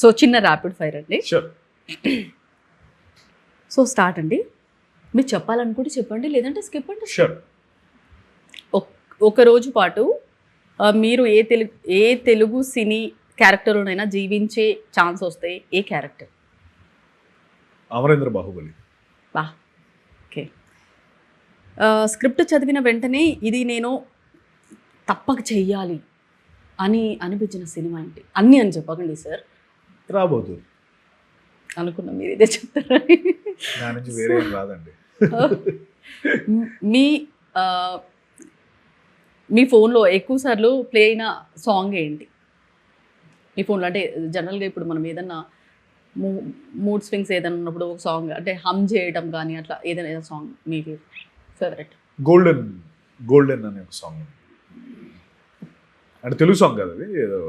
So చిన్న rapid fire అండి. Sure. So start అండి. మీరు చెప్పాలనుకుంటే చెప్పండి, లేదంటే స్కిప్ అండి. షూర్. ఒక రోజు పాటు మీరు ఏ తెలుగు సినీ క్యారెక్టర్నైనా జీవించే ఛాన్స్ వస్తే ఏ క్యారెక్టర్? అమరేంద్ర బాహుబలి. బా, ఓకే. స్క్రిప్ట్ చదివిన వెంటనే ఇది నేను తప్పక చెయ్యాలి అని అనిపించిన సినిమా ఏంటి? అన్నీ అని చెప్పకండి సార్. రాబోతుంది అనుకున్నా మీరు ఇదే చెప్తారని. నా నుంచి వేరే ఏం రాదండి. మీ మీ ఫోన్లో ఎక్కువ సార్లు ప్లే అయిన సాంగ్ ఏంటి? మీ ఫోన్లో అంటే జనరల్గా ఇప్పుడు మనం ఏదన్నా మూడ్ స్వింగ్స్ ఏదైనా ఉన్నప్పుడు ఒక సాంగ్ అంటే హమ్ చేయడం కానీ అట్లా ఏదైనా సాంగ్ మీ ఫేవరెట్? గోల్డెన్ అనే ఒక సాంగ్ అంటే తెలుగు సాంగ్ కదా అది, ఏదో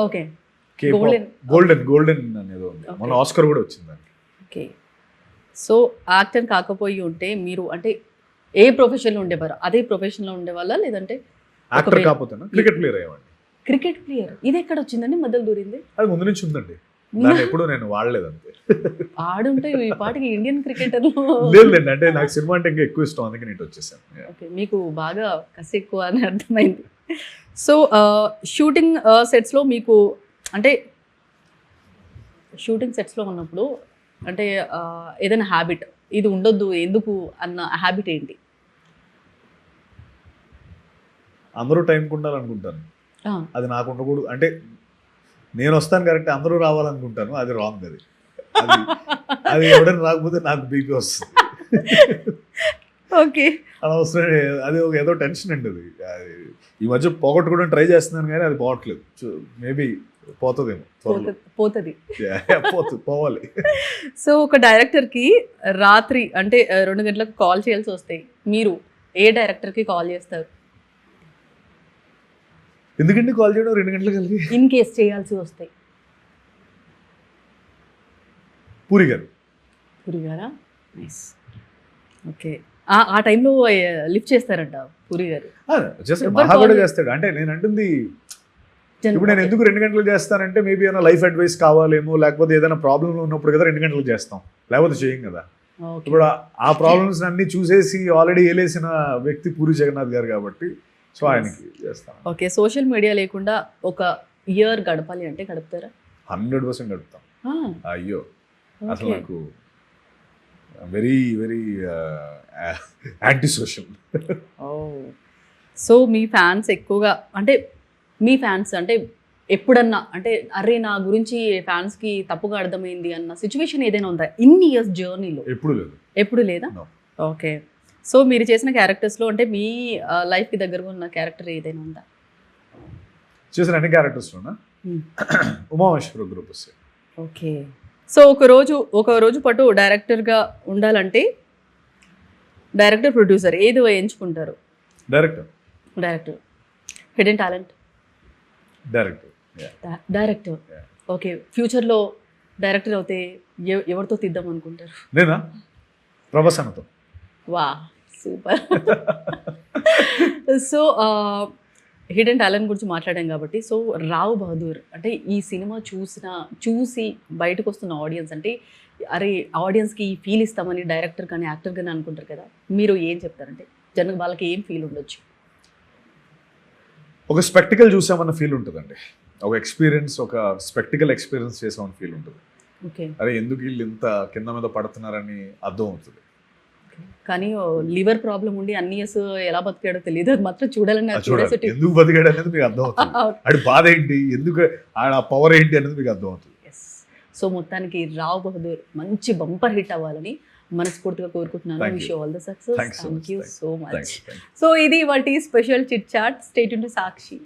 ఓకే. గోల్డెన్ అనేదో ఉంది, మన ఆస్కర్ కూడా వచ్చింది దానికి. ఓకే. సో యాక్టర్ కాకపోయి ఉంటే మీరు అంటే ఏ ప్రొఫెషన్లో ఉండేవారు? అదే ప్రొఫెషన్లో ఉండేవాళ్ళ, లేదంటే యాక్టర్ కాకపోతే క్రికెట్ ప్లేయర్ అయ్యేవాడిని. క్రికెట్ ప్లేయర్ ఇది ఎక్కడ వచ్చిందండి? మధ్యలో దూరింది? అది ముందు నుంచి ఉందండి, దాన్ని ఎప్పుడు నేను వాడలేదు అంతే. ఆడుంటే ఈ పాటికి ఇండియన్ క్రికెటర్లో లేదండి, అంటే నాకు సినిమా అంటే ఇంకా ఎక్కువ ఇష్టం, అందుకే నేను వచ్చేసాను. ఓకే, మీకు బాగా కసి ఎక్కువ అని అర్థమైంది. సో షూటింగ్ సెట్స్లో మీకు అంటే షూటింగ్ సెట్స్లో ఉన్నప్పుడు అంటే ఏదైనా హ్యాబిట్ ఇది ఉండొద్దు ఎందుకు అన్న హ్యాబిట్ ఏంటి? అందరూ టైంకి ఉండాలనుకుంటాను, అది నాకు ఉండకూడదు. అంటే నేను వస్తాను కరెక్ట్, అందరూ రావాలనుకుంటాను, అది రాంగ్. అది ఎవరైనా రాకపోతే నాకు బీపీ వస్తుంది. ఓకే, అనవసరం, అది ఒక ఏదో టెన్షన్ అండి. అది ఈ మధ్య పోగొట్టుకోవడం ట్రై చేస్తున్నాను కానీ అది పోవట్లేదు. మేబీ పోతుందేమో, పోవాలి. సో ఒక డైరెక్టర్కి రాత్రి అంటే 2 గంటలకు కాల్ చేయాల్సి వస్తే మీరు ఏ డైరెక్టర్కి కాల్ చేస్తారు? ఎందుకంటే కాల్ చేయడం 2 గంటలకు కలిగి ఇన్ కేస్ చేయాల్సి వస్తే? పూరి గారా? నైస్. ఓకే, ఆ టైంలో లిఫ్ట్ చేస్తారంట పూరి గారు? కూడా చేస్తాడు. అంటే నేను అంటుంది ఇప్పుడు నేను ఎందుకు 2 గంటలు చేస్తానంటే మేబీ ఏమైనా లైఫ్ అడ్వైస్ కావాలేమో, లేకపోతే ఏదైనా ప్రాబ్లంలో ఉన్నప్పుడు కదా 2 గంటలు చేస్తాం, లేకపోతే చేయం కదా. ఇప్పుడు ఆ ప్రాబ్లమ్స్ అన్ని చూసేసి ఆల్రెడీ ఏలేసిన వ్యక్తి పూరి జగన్నాథ్ గారు కాబట్టి సో ఆయనకి చేస్తాను. ఓకే, సోషల్ మీడియా లేకుండా ఒక ఇయర్ గడపాలి అంటే గడుపుతారా? 100% గడుపుతాం. అయ్యో అసలు నాకు very very anti social. So మీ ఫ్యాన్స్ ఎక్కువగా అంటే మీ ఫ్యాన్స్ అంటే ఎప్పుడన్నా అంటే అరే నా గురించి ఫ్యాన్స్కి తప్పుగా అర్థమైంది అన్న సిచ్యువేషన్ ఏదైనా ఉందా ఇన్ని ఇయర్స్ జర్నీలో? ఎప్పుడు లేదా? ఓకే. సో మీరు చేసిన క్యారెక్టర్స్లో అంటే మీ లైఫ్కి దగ్గరగా ఉన్న క్యారెక్టర్ ఏదైనా ఉందా? చేసిన అన్ని క్యారెక్టర్స్లోనా ఉమామేశ్వర గ్రూప్. ఓకే. సో ఒక రోజు పాటు డైరెక్టర్గా ఉండాలంటే డైరెక్టర్, ప్రొడ్యూసర్ ఏది ఎంచుకుంటారు? Director. Hidden talent? Director. Okay, ఫ్యూచర్లో డైరెక్టర్ అవుతే ఎవరితో తీద్దాం అనుకుంటారు? నేనా? ప్రభాసనతో. వా, సూపర్. సో హిడెన్ టాలెంట్ గురించి మాట్లాడాం కాబట్టి సో రావు బహదూర్ అంటే ఈ సినిమా చూసి బయటకు వస్తున్న ఆడియన్స్ అంటే అరే ఆడియన్స్కి ఈ ఫీల్ ఇస్తామని డైరెక్టర్ కానీ యాక్టర్ కానీ అనుకుంటారు కదా, మీరు ఏం చెప్తారంటే జనరల్ వాళ్ళకి ఏం ఫీల్ ఉండొచ్చు? ఒక స్పెక్టికల్ చూసామన్న ఫీల్ ఉంటుందండి, ఒక స్పెక్టికల్ ఎక్స్పీరియన్స్ చేసామని ఫీల్ ఉంటుంది. ఓకే, అరే ఎందుకు వీళ్ళు ఇంత కింద మీద పడుతున్నారని అర్థం అవుతుంది. కానీ లివర్ ప్రాబ్లం ఉండి అన్ని ఇయర్స్ ఎలా బతికాడో తెలియదు, అది మాత్రం చూడాలని. ఎందుకు బతికాడు అనేది మీకు అర్థం అవుతుంది, అది బాధ ఏంటి, ఎందుకు ఆ పవర్ ఏంటి అనేది మీకు అర్థం అవుతుంది. సో మొత్తానికి రావు బహదూర్ మంచి బంపర్ హిట్ అవ్వాలని మనస్ఫూర్తిగా కోరుకుంటున్నాను. Wish you all the success. Thank you so much. So ఇది వాటి special chit chat. Stay tuned to Sakshi.